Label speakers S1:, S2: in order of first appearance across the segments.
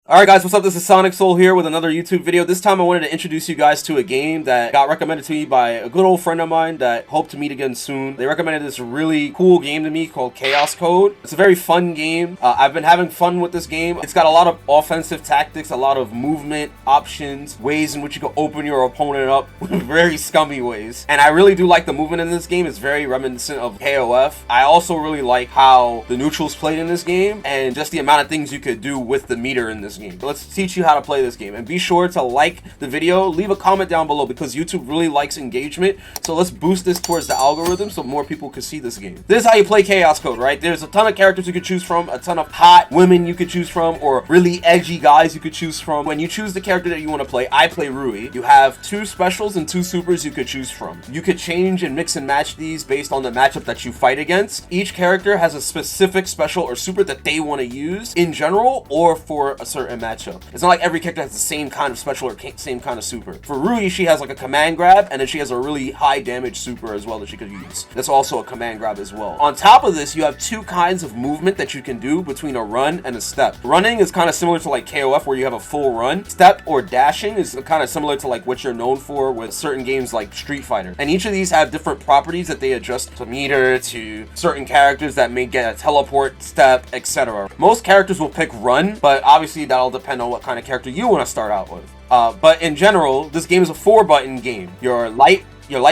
S1: Alright guys, what's up? This is Sonic Soul here with another YouTube video. This time I wanted to introduce you guys to a game that got recommended to me by a good old friend of mine that hope to meet again soon. They recommended this really cool game to me called Chaos Code. It's a very fun game. I've been having fun with this game. It's got a lot of offensive tactics, a lot of movement options, ways in which you can open your opponent up with very scummy ways. And I really do like the movement in this game. It's very reminiscent of KOF. I also really like how the neutrals played in this game and just the amount of things you could do with the meter in this game. Let's teach you how to play this game, and be sure to like the video, leave a comment down below because YouTube really likes engagement. So let's boost this towards the algorithm so more people can see this game. This is how you play Chaos Code, right? There's a ton of characters you could choose from, a ton of hot women you could choose from, or really edgy guys you could choose from. When you choose the character that you want to play, I play Rui. You have 2 specials and 2 supers you could choose from. You could change and mix and match these based on the matchup that you fight against. Each character has a specific special or super that they want to use in general or for a certain matchup. It's not like every character has the same kind of special or same kind of super. For Rui, she has like a command grab, and then she has a really high damage super as well that she could use. That's also a command grab as well. On top of this, you have 2 kinds of movement that you can do between a run and a step. Running is kind of similar to like KOF where you have a full run. Step or dashing is kind of similar to like what you're known for with certain games like Street Fighter. And each of these have different properties that they adjust to meter, to certain characters that may get a teleport, step, etc. Most characters will pick run, but obviously that'll depend on what kind of character you want to start out with. But in general, this game is a 4-button game. Your light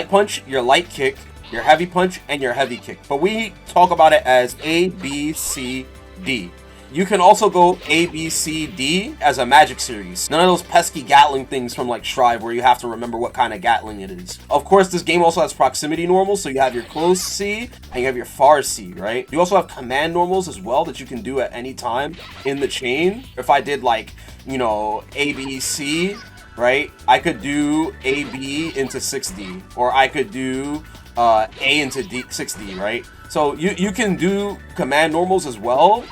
S1: punch, your light kick, your heavy punch, and your heavy kick. But we talk about it as A, B, C, D. You can also go A, B, C, D as a magic series. None of those pesky Gatling things from like Strive where you have to remember what kind of Gatling it is. Of course, this game also has proximity normals, so you have your close C and you have your far C, right? You also have command normals as well that you can do at any time in the chain. If I did like, you know, A, B, C, right? I could do A, B into 6D, or I could do A into 6D, right? So you can do command normals as well,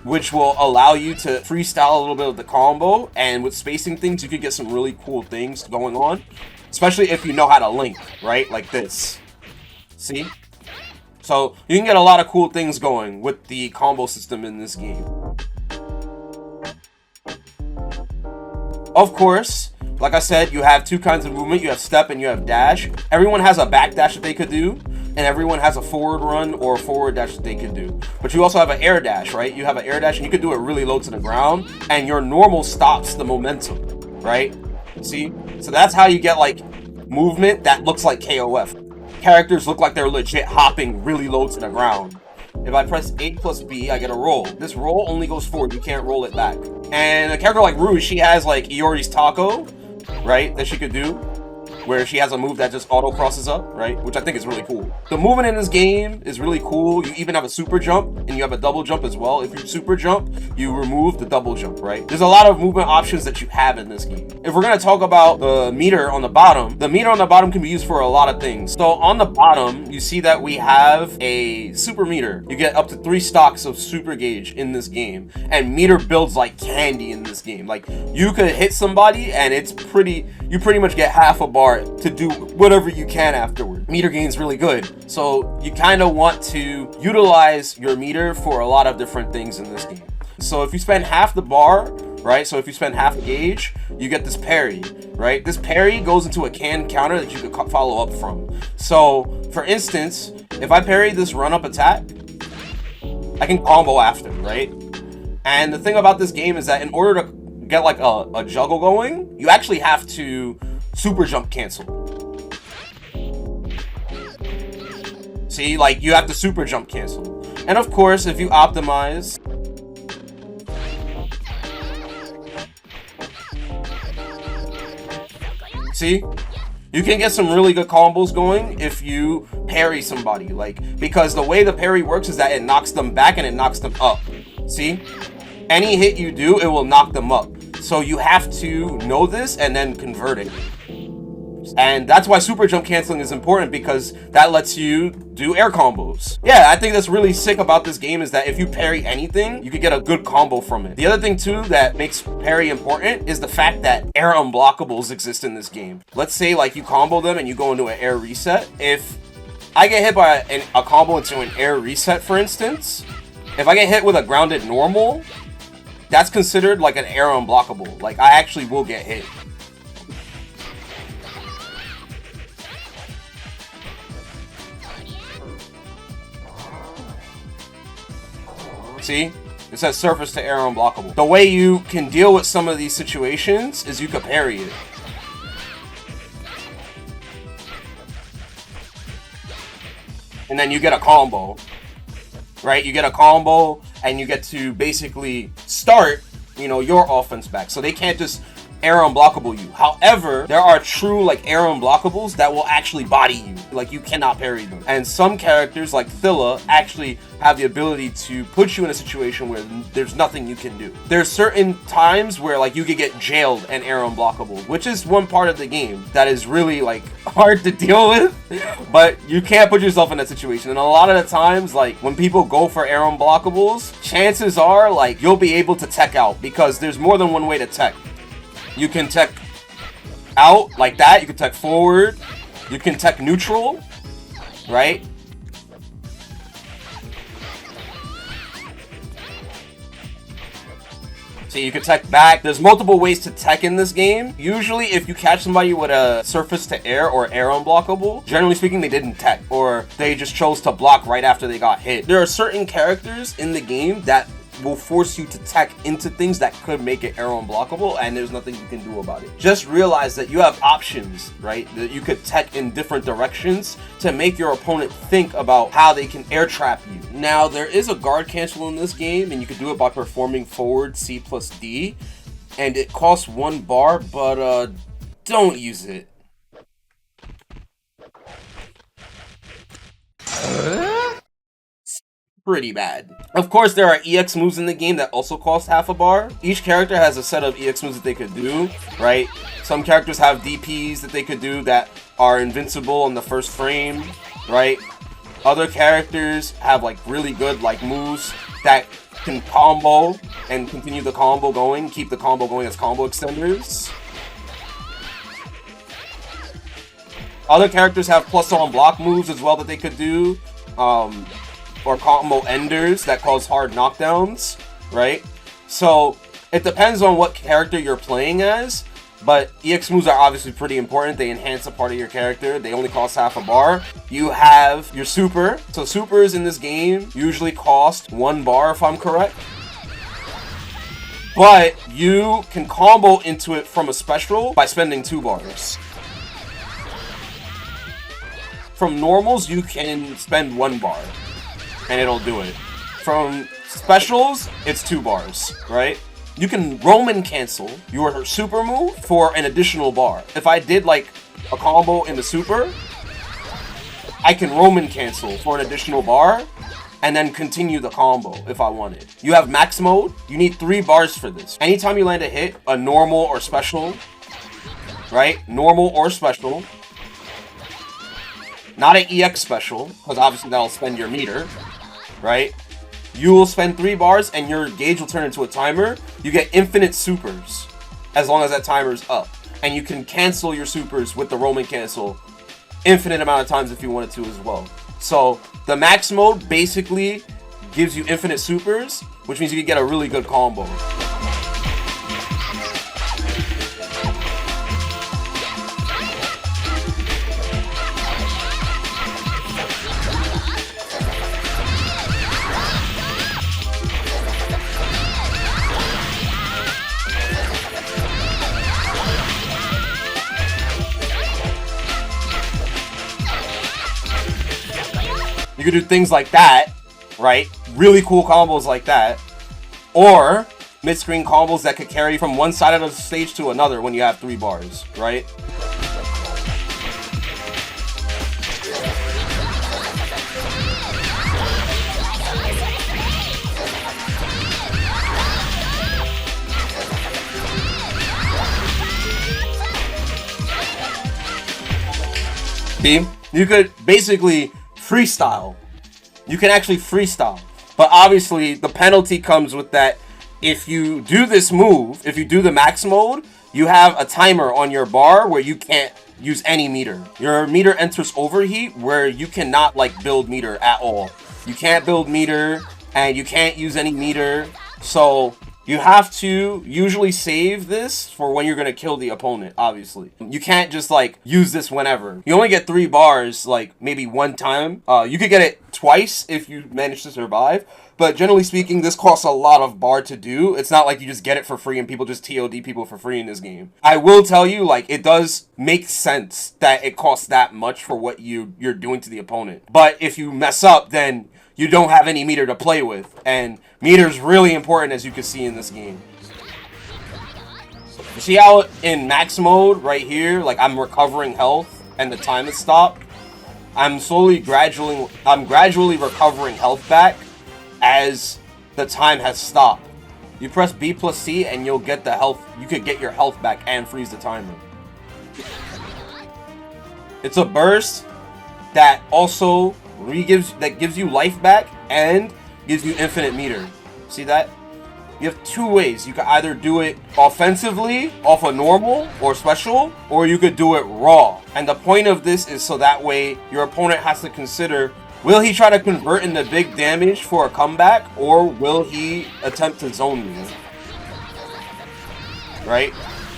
S1: which will allow you to freestyle a little bit of the combo, and with spacing things you can get some really cool things going on, especially if you know how to link, right? Like this, see? So you can get a lot of cool things going with the combo system in this game. Of course, like I said, you have 2 kinds of movement. You have step and you have dash. Everyone has a back dash that they could do, and everyone has a forward run or a forward dash that they can do. But you also have an air dash, right? You have an air dash and you can do it really low to the ground, and your normal stops the momentum, right? See? So that's how you get like movement that looks like KOF. Characters look like they're legit hopping really low to the ground. If I press A plus B, I get a roll. This roll only goes forward. You can't roll it back. And a character like Rui, she has like Iori's Taco, right? That she could do, where she has a move that just auto crosses up, right? Which I think is really cool. The movement in this game is really cool. You even have a super jump and you have a double jump as well. If you super jump, you remove the double jump, right? There's a lot of movement options that you have in this game. If we're gonna talk about the meter on the bottom can be used for a lot of things. So on the bottom, you see that we have a super meter. You get up to 3 stocks of super gauge in this game, and meter builds like candy in this game. Like you could hit somebody and you pretty much get half a bar to do whatever you can afterward. Meter gain's really good, so you kind of want to utilize your meter for a lot of different things in this game. So if you spend half the bar, right, so if you spend half a gauge, you get this parry, right? This parry goes into a canned counter that you could follow up from. So for instance, if I parry this run up attack, I can combo after, right? And the thing about this game is that in order to get like a juggle going, you actually have to super jump cancel. See, like you have to super jump cancel. And of course, if you optimize, see, you can get some really good combos going if you parry somebody, like, because the way the parry works is that it knocks them back and it knocks them up. See, any hit you do, it will knock them up. So you have to know this and then convert it. And that's why super jump canceling is important, because that lets you do air combos. Yeah, I think that's really sick about this game is that if you parry anything, you could get a good combo from it. The other thing too that makes parry important is the fact that air unblockables exist in this game. Let's say like you combo them and you go into an air reset. If I get hit by a combo into an air reset, for instance, if I get hit with a grounded normal, that's considered like an air unblockable. Like, I actually will get hit. See? It says surface to air unblockable. The way you can deal with some of these situations is you could parry it. And then you get a combo, right? You get a combo and you get to basically start, you know, your offense back. So they can't just air unblockable you. However, there are true like air unblockables that will actually body you. Like, you cannot parry them. And some characters like Thilla actually have the ability to put you in a situation where there's nothing you can do. There's certain times where like you could get jailed and air unblockable, which is one part of the game that is really like hard to deal with, but you can't put yourself in that situation. And a lot of the times, like when people go for air unblockables, chances are like you'll be able to tech out, because there's more than one way to tech. You can tech out like that, you can tech forward, you can tech neutral, right? So you can tech back. There's multiple ways to tech in this game. Usually if you catch somebody with a surface to air or air unblockable, generally speaking they didn't tech, or they just chose to block right after they got hit. There are certain characters in the game that will force you to tech into things that could make it air unblockable, and there's nothing you can do about it. Just realize that you have options, right? That you could tech in different directions to make your opponent think about how they can air trap you. Now, there is a guard cancel in this game, and you can do it by performing forward C plus D, and it costs 1 bar, but don't use it. Pretty bad. Of course, there are EX moves in the game that also cost half a bar. Each character has a set of EX moves that they could do, right? Some characters have DPs that they could do that are invincible in the first frame, right? Other characters have like really good like moves that can combo and continue the combo going, keep the combo going as combo extenders. Other characters have plus on block moves as well that they could do. Or combo enders that cause hard knockdowns, right? So it depends on what character you're playing as, but EX moves are obviously pretty important. They enhance a part of your character. They only cost half a bar. You have your super. So supers in this game usually cost 1 bar if I'm correct. But you can combo into it from a special by spending 2 bars. From normals, you can spend 1 bar. And it'll do it. From specials, it's 2 bars, right? You can Roman cancel your super move for an additional bar. If I did like a combo in the super, I can Roman cancel for an additional bar and then continue the combo if I wanted. You have max mode. You need 3 bars for this. Anytime you land a hit, a normal or special, right? Normal or special. Not an EX special, because obviously that'll spend your meter. Right? You will spend 3 bars and your gauge will turn into a timer. You get infinite supers as long as that timer's up. And you can cancel your supers with the Roman cancel infinite amount of times if you wanted to as well. So the max mode basically gives you infinite supers, which means you can get a really good combo. You could do things like that, right? Really cool combos like that. Or mid-screen combos that could carry from one side of the stage to another when you have 3 bars, right? See? You could basically freestyle. You can actually freestyle. But obviously, the penalty comes with that. If you do this move, if you do the max mode, you have a timer on your bar where you can't use any meter. Your meter enters overheat where you cannot like build meter at all. You can't build meter and you can't use any meter. So You have to usually save this for when you're going to kill the opponent, obviously. You can't just like use this whenever. You only get 3 bars like maybe one time. You could get it twice if you manage to survive. But generally speaking, this costs a lot of bar to do. It's not like you just get it for free and people just TOD people for free in this game. I will tell you, like, it does make sense that it costs that much for what you're doing to the opponent. But if you mess up, then you don't have any meter to play with. And meter's really important, as you can see in this game. You see how in max mode right here, like, I'm recovering health and the time has stopped? I'm gradually recovering health back as the time has stopped. You press B plus C and you'll get the health. You could get your health back and freeze the timer. It's a burst that also gives you life back and gives you infinite meter. See that? You have 2 ways. You can either do it offensively off a normal or special, or you could do it raw. And the point of this is so that way your opponent has to consider, will he try to convert into big damage for a comeback, or will he attempt to zone me? Right?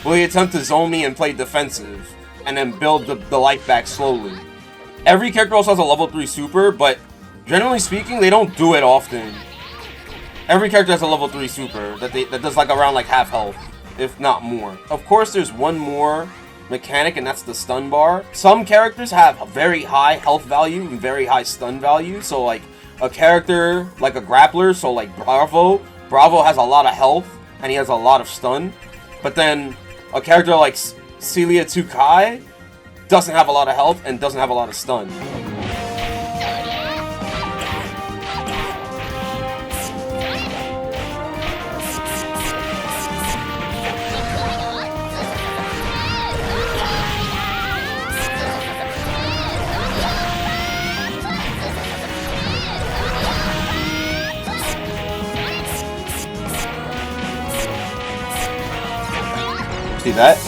S1: Will he attempt to zone me and play defensive and then build the life back slowly? Every character also has a level 3 super, but generally speaking, they don't do it often. Every character has a level 3 super that does like around like half health, if not more. Of course, there's one more mechanic, and that's the stun bar. Some characters have a very high health value and very high stun value. So like a character like a grappler, so like Bravo has a lot of health and he has a lot of stun. But then a character like Celia Tsukai doesn't have a lot of health and doesn't have a lot of stun. See that?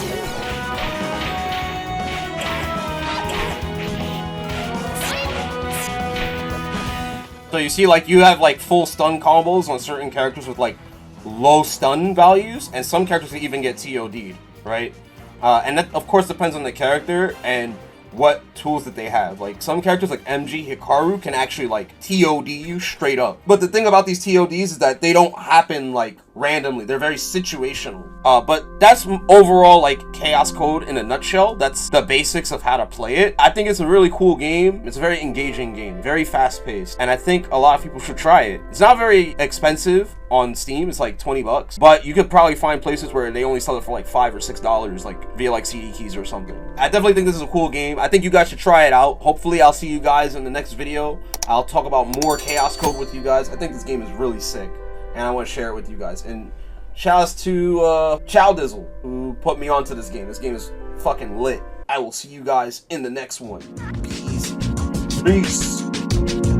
S1: So you see, like, you have like full stun combos on certain characters with like low stun values, and some characters can even get TOD'd, right? And that of course depends on the character and what tools that they have. Like some characters like MG Hikaru can actually like TOD you straight up. But the thing about these TODs is that they don't happen like randomly. They're very situational. But that's overall like Chaos Code in a nutshell. That's the basics of how to play it. I think it's a really cool game. It's a very engaging game, very fast paced, and I think a lot of people should try it. It's not very expensive on Steam. It's like 20 bucks, but you could probably find places where they only sell it for like $5 or $6, like via like CD keys or something. I definitely think this is a cool game. I think you guys should try it out. Hopefully I'll see you guys in the next video. I'll talk about more Chaos Code with you guys. I think this game is really sick, and I want to share it with you guys. And shouts to Chow Dizzle, who put me onto this game. This game is fucking lit. I will see you guys in the next one. Peace. Peace.